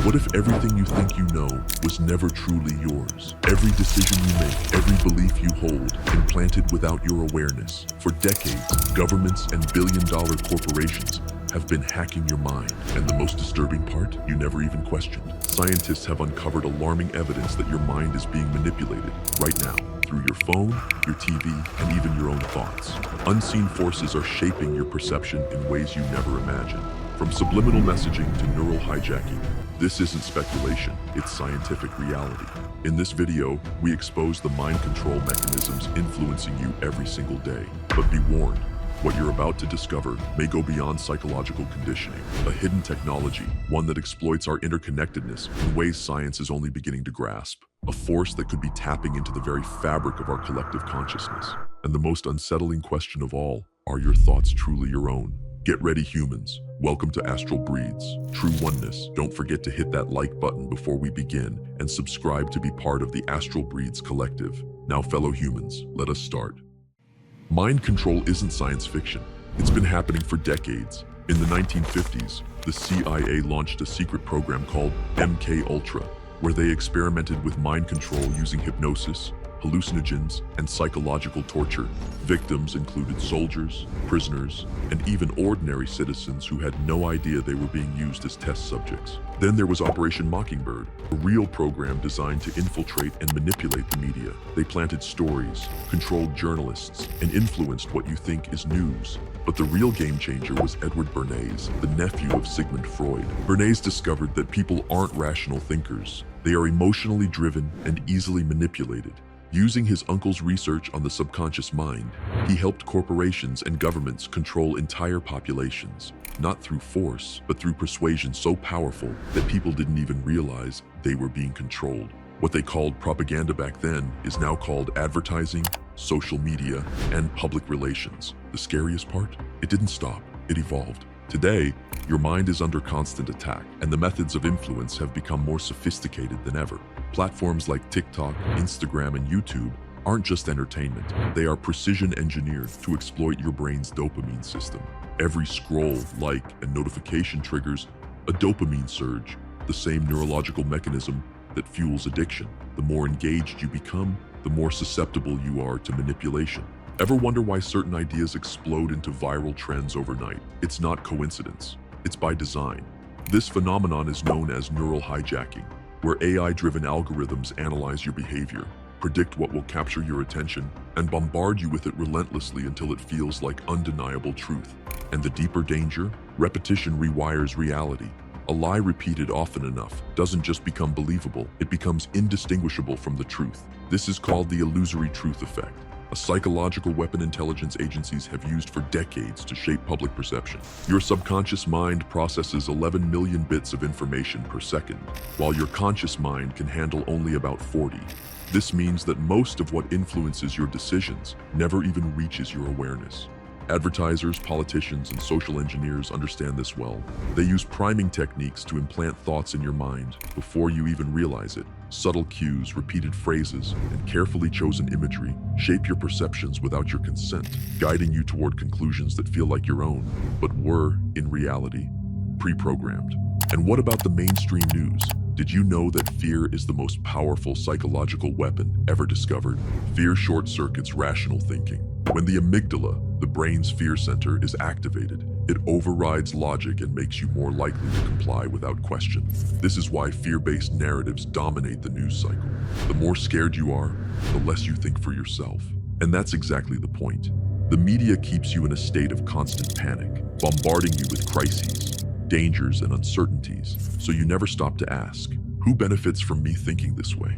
What if everything you think you know was never truly yours? Every decision you make, every belief you hold, implanted without your awareness. For decades, governments and billion-dollar corporations have been hacking your mind. And the most disturbing part, you never even questioned. Scientists have uncovered alarming evidence that your mind is being manipulated right now through your phone, your TV, and even your own thoughts. Unseen forces are shaping your perception in ways you never imagined. From subliminal messaging to neural hijacking, this isn't speculation, it's scientific reality. In this video, we expose the mind control mechanisms influencing you every single day. But be warned, what you're about to discover may go beyond psychological conditioning, a hidden technology, one that exploits our interconnectedness in ways science is only beginning to grasp, a force that could be tapping into the very fabric of our collective consciousness. And the most unsettling question of all, are your thoughts truly your own? Get ready, humans. Welcome to Astral Breeds, True Oneness. Don't forget to hit that like button before we begin and subscribe to be part of the Astral Breeds collective. Now, fellow humans, let us start. Mind control isn't science fiction. It's been happening for decades. In the 1950s, the CIA launched a secret program called MK Ultra, where they experimented with mind control using hypnosis, hallucinogens, and psychological torture. Victims included soldiers, prisoners, and even ordinary citizens who had no idea they were being used as test subjects. Then there was Operation Mockingbird, a real program designed to infiltrate and manipulate the media. They planted stories, controlled journalists, and influenced what you think is news. But the real game changer was Edward Bernays, the nephew of Sigmund Freud. Bernays discovered that people aren't rational thinkers. They are emotionally driven and easily manipulated. Using his uncle's research on the subconscious mind, he helped corporations and governments control entire populations, not through force, but through persuasion so powerful that people didn't even realize they were being controlled. What they called propaganda back then is now called advertising, social media, and public relations. The scariest part? It didn't stop, it evolved. Today, your mind is under constant attack, and the methods of influence have become more sophisticated than ever. Platforms like TikTok, Instagram, and YouTube aren't just entertainment. They are precision engineered to exploit your brain's dopamine system. Every scroll, like, and notification triggers a dopamine surge, the same neurological mechanism that fuels addiction. The more engaged you become, the more susceptible you are to manipulation. Ever wonder why certain ideas explode into viral trends overnight? It's not coincidence. It's by design. This phenomenon is known as neural hijacking, where AI-driven algorithms analyze your behavior, predict what will capture your attention, and bombard you with it relentlessly until it feels like undeniable truth. And the deeper danger? Repetition rewires reality. A lie repeated often enough doesn't just become believable, it becomes indistinguishable from the truth. This is called the illusory truth effect, a psychological weapon intelligence agencies have used for decades to shape public perception. Your subconscious mind processes 11 million bits of information per second, while your conscious mind can handle only about 40. This means that most of what influences your decisions never even reaches your awareness. Advertisers, politicians, and social engineers understand this well. They use priming techniques to implant thoughts in your mind before you even realize it. Subtle cues, repeated phrases, and carefully chosen imagery shape your perceptions without your consent, guiding you toward conclusions that feel like your own, but were, in reality, pre-programmed. And what about the mainstream news? Did you know that fear is the most powerful psychological weapon ever discovered? Fear short-circuits rational thinking. When the amygdala, the brain's fear center, is activated, it overrides logic and makes you more likely to comply without question. This is why fear-based narratives dominate the news cycle. The more scared you are, the less you think for yourself. And that's exactly the point. The media keeps you in a state of constant panic, bombarding you with crises, dangers, and uncertainties, so you never stop to ask, who benefits from me thinking this way?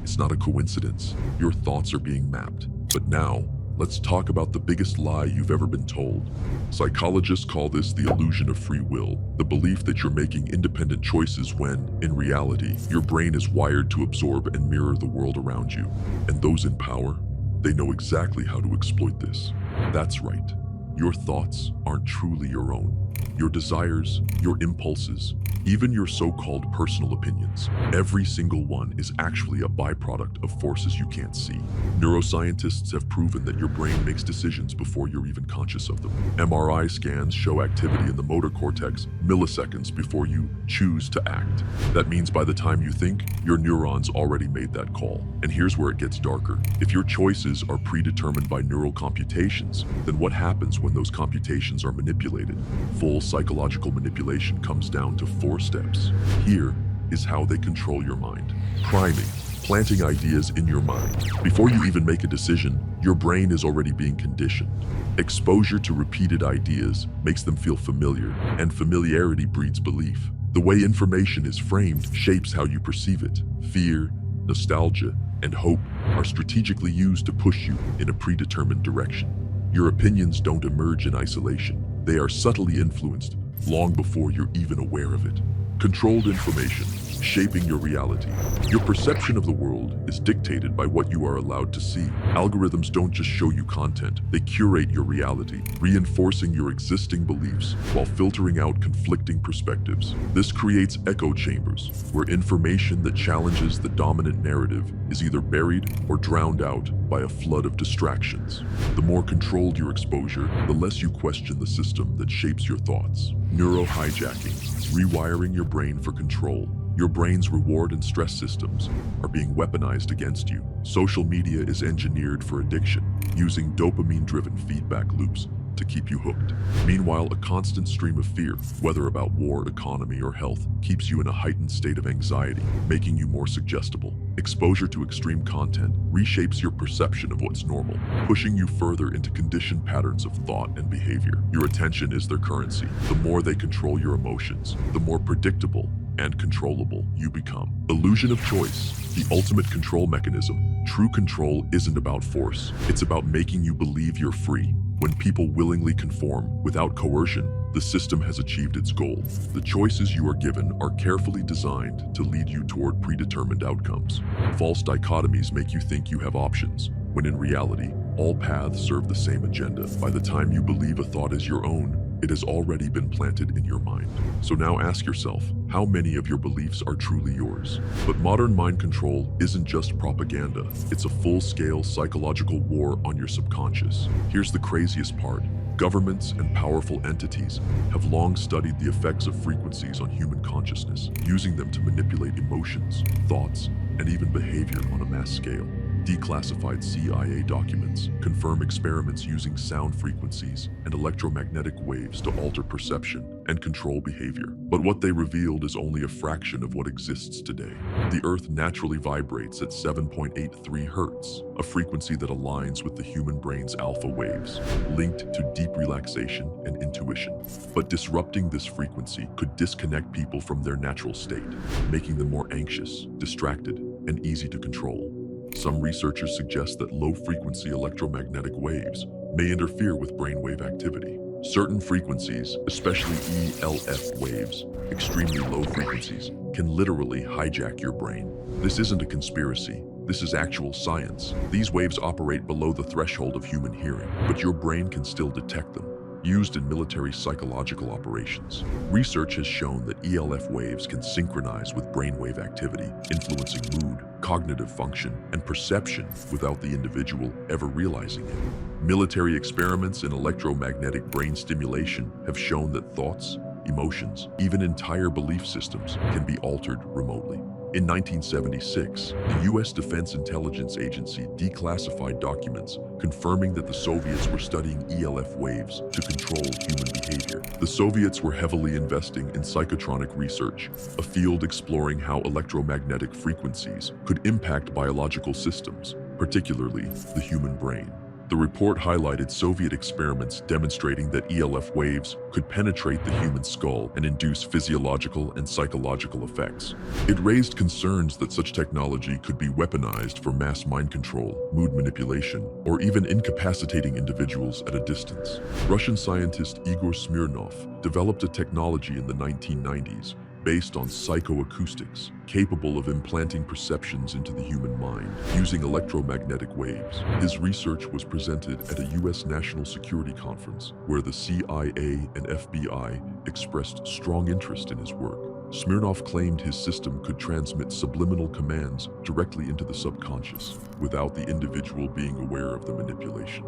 It's not a coincidence. Your thoughts are being mapped. But now, let's talk about the biggest lie you've ever been told. Psychologists call this the illusion of free will, the belief that you're making independent choices when, in reality, your brain is wired to absorb and mirror the world around you. And those in power, they know exactly how to exploit this. That's right. Your thoughts aren't truly your own. Your desires, your impulses, Even your so-called personal opinions, every single one is actually a byproduct of forces you can't see. Neuroscientists have proven that your brain makes decisions before you're even conscious of them. MRI scans show activity in the motor cortex milliseconds before you choose to act. That means by the time you think, your neurons already made that call. And here's where it gets darker. If your choices are predetermined by neural computations, then what happens when those computations are manipulated? Full psychological manipulation comes down to 4 steps. Here is how they control your mind. Priming, planting ideas in your mind. Before you even make a decision, your brain is already being conditioned. Exposure to repeated ideas makes them feel familiar, and familiarity breeds belief. The way information is framed shapes how you perceive it. Fear, nostalgia, and hope are strategically used to push you in a predetermined direction. Your opinions don't emerge in isolation. They are subtly influenced long before you're even aware of it. Controlled information, shaping your reality. Your perception of the world is dictated by what you are allowed to see. Algorithms don't just show you content, they curate your reality, reinforcing your existing beliefs while filtering out conflicting perspectives. This creates echo chambers, where information that challenges the dominant narrative is either buried or drowned out by a flood of distractions. The more controlled your exposure, the less you question the system that shapes your thoughts. Neurohijacking, rewiring your brain for control. Your brain's reward and stress systems are being weaponized against you. Social media is engineered for addiction, using dopamine-driven feedback loops to keep you hooked. Meanwhile, a constant stream of fear, whether about war, economy, or health, keeps you in a heightened state of anxiety, making you more suggestible. Exposure to extreme content reshapes your perception of what's normal, pushing you further into conditioned patterns of thought and behavior. Your attention is their currency. The more they control your emotions, the more predictable and controllable you become. Illusion of choice, the ultimate control mechanism. True control isn't about force. It's about making you believe you're free. When people willingly conform without coercion, the system has achieved its goal. The choices you are given are carefully designed to lead you toward predetermined outcomes. False dichotomies make you think you have options, when in reality, all paths serve the same agenda. By the time you believe a thought is your own, it has already been planted in your mind. So now ask yourself, how many of your beliefs are truly yours? But modern mind control isn't just propaganda. It's a full-scale psychological war on your subconscious. Here's the craziest part. Governments and powerful entities have long studied the effects of frequencies on human consciousness, using them to manipulate emotions, thoughts, and even behavior on a mass scale. Declassified CIA documents confirm experiments using sound frequencies and electromagnetic waves to alter perception and control behavior. But what they revealed is only a fraction of what exists today. The Earth naturally vibrates at 7.83 Hertz, a frequency that aligns with the human brain's alpha waves, linked to deep relaxation and intuition. But disrupting this frequency could disconnect people from their natural state, making them more anxious, distracted, and easy to control. Some researchers suggest that low-frequency electromagnetic waves may interfere with brainwave activity. Certain frequencies, especially ELF waves, extremely low frequencies, can literally hijack your brain. This isn't a conspiracy. This is actual science. These waves operate below the threshold of human hearing, but your brain can still detect them. Used in military psychological operations. Research has shown that ELF waves can synchronize with brainwave activity, influencing mood, cognitive function, and perception without the individual ever realizing it. Military experiments in electromagnetic brain stimulation have shown that thoughts, emotions, even entire belief systems can be altered remotely. In 1976, the U.S. Defense Intelligence Agency declassified documents confirming that the Soviets were studying ELF waves to control human behavior. The Soviets were heavily investing in psychotronic research, a field exploring how electromagnetic frequencies could impact biological systems, particularly the human brain. The report highlighted Soviet experiments demonstrating that ELF waves could penetrate the human skull and induce physiological and psychological effects. It raised concerns that such technology could be weaponized for mass mind control, mood manipulation, or even incapacitating individuals at a distance. Russian scientist Igor Smirnov developed a technology in the 1990s based on psychoacoustics, capable of implanting perceptions into the human mind using electromagnetic waves. His research was presented at a U.S. national security conference where the CIA and FBI expressed strong interest in his work. Smirnov claimed his system could transmit subliminal commands directly into the subconscious, without the individual being aware of the manipulation.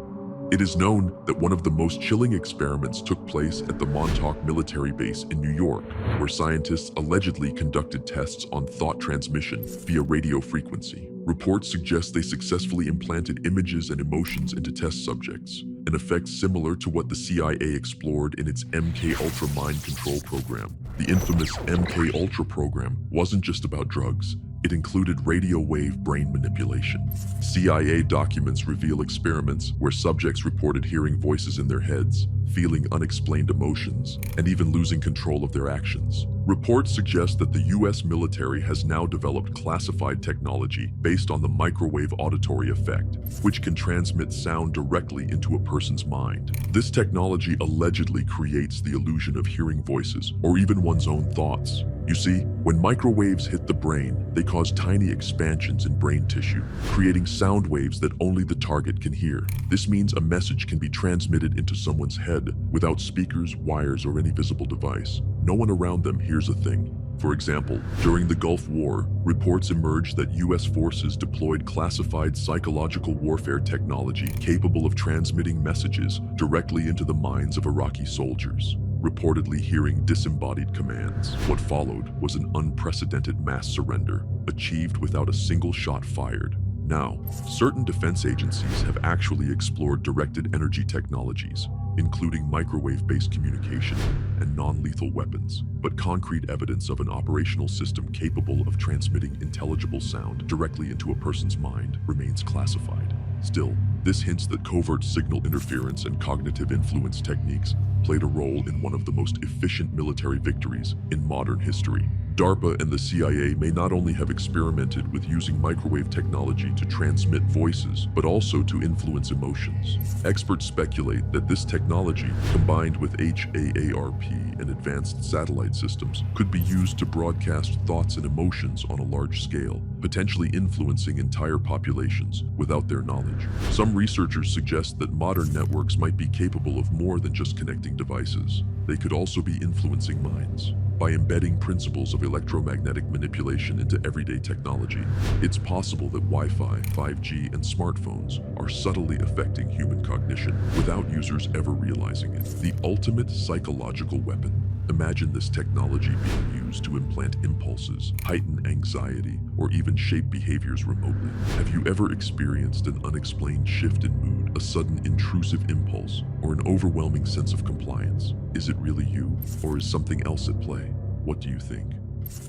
It is known that one of the most chilling experiments took place at the Montauk military base in New York, where scientists allegedly conducted tests on thought transmission via radio frequency. Reports suggest they successfully implanted images and emotions into test subjects, an effect similar to what the CIA explored in its MK Ultra mind control program. The infamous MK Ultra program wasn't just about drugs. It included radio wave brain manipulation. CIA documents reveal experiments where subjects reported hearing voices in their heads, feeling unexplained emotions, and even losing control of their actions. Reports suggest that the US military has now developed classified technology based on the microwave auditory effect, which can transmit sound directly into a person's mind. This technology allegedly creates the illusion of hearing voices or even one's own thoughts. You see, when microwaves hit the brain, they cause tiny expansions in brain tissue, creating sound waves that only the target can hear. This means a message can be transmitted into someone's head without speakers, wires, or any visible device. No one around them hears a thing. For example, during the Gulf War, reports emerged that US forces deployed classified psychological warfare technology capable of transmitting messages directly into the minds of Iraqi soldiers, reportedly hearing disembodied commands. What followed was an unprecedented mass surrender, achieved without a single shot fired. Now, certain defense agencies have actually explored directed energy technologies, including microwave-based communication and non-lethal weapons, but concrete evidence of an operational system capable of transmitting intelligible sound directly into a person's mind remains classified. Still, this hints that covert signal interference and cognitive influence techniques played a role in one of the most efficient military victories in modern history. DARPA and the CIA may not only have experimented with using microwave technology to transmit voices, but also to influence emotions. Experts speculate that this technology, combined with HAARP and advanced satellite systems, could be used to broadcast thoughts and emotions on a large scale, potentially influencing entire populations without their knowledge. Some researchers suggest that modern networks might be capable of more than just connecting devices. They could also be influencing minds. By embedding principles of electromagnetic manipulation into everyday technology, it's possible that Wi-Fi, 5G, and smartphones are subtly affecting human cognition without users ever realizing it. The ultimate psychological weapon. Imagine this technology being used to implant impulses, heighten anxiety, or even shape behaviors remotely. Have you ever experienced an unexplained shift in mood, a sudden intrusive impulse, or an overwhelming sense of compliance? Is it really you, or is something else at play? What do you think?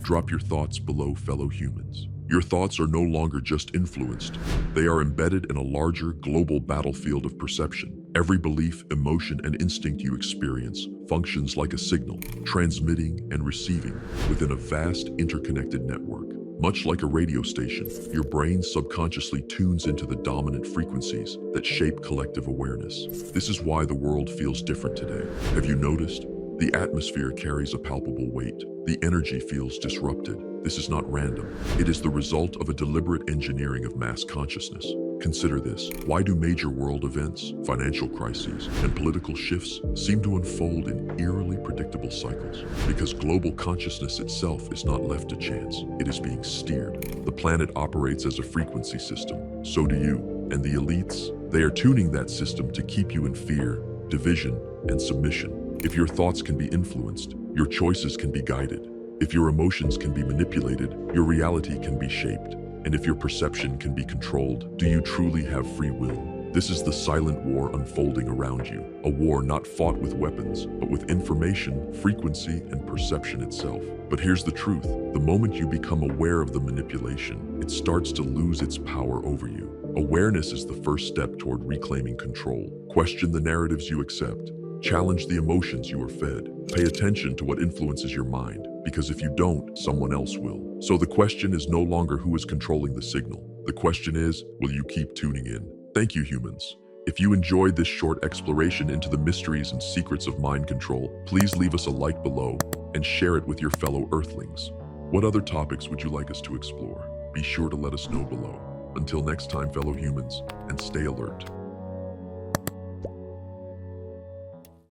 Drop your thoughts below, fellow humans. Your thoughts are no longer just influenced. They are embedded in a larger, global battlefield of perception. Every belief, emotion, and instinct you experience functions like a signal, transmitting and receiving within a vast, interconnected network. Much like a radio station, your brain subconsciously tunes into the dominant frequencies that shape collective awareness. This is why the world feels different today. Have you noticed? The atmosphere carries a palpable weight. The energy feels disrupted. This is not random. It is the result of a deliberate engineering of mass consciousness. Consider this. Why do major world events, financial crises, and political shifts seem to unfold in eerily predictable cycles? Because global consciousness itself is not left to chance. It is being steered. The planet operates as a frequency system. So do you. And the elites? They are tuning that system to keep you in fear, division, and submission. If your thoughts can be influenced, your choices can be guided. If your emotions can be manipulated, your reality can be shaped. And if your perception can be controlled, do you truly have free will? This is the silent war unfolding around you. A war not fought with weapons, but with information, frequency, and perception itself. But here's the truth. The moment you become aware of the manipulation, it starts to lose its power over you. Awareness is the first step toward reclaiming control. Question the narratives you accept. Challenge the emotions you are fed. Pay attention to what influences your mind, because if you don't, someone else will. So the question is no longer who is controlling the signal. The question is, will you keep tuning in? Thank you, humans. If you enjoyed this short exploration into the mysteries and secrets of mind control, please leave us a like below and share it with your fellow Earthlings. What other topics would you like us to explore? Be sure to let us know below. Until next time, fellow humans, and stay alert.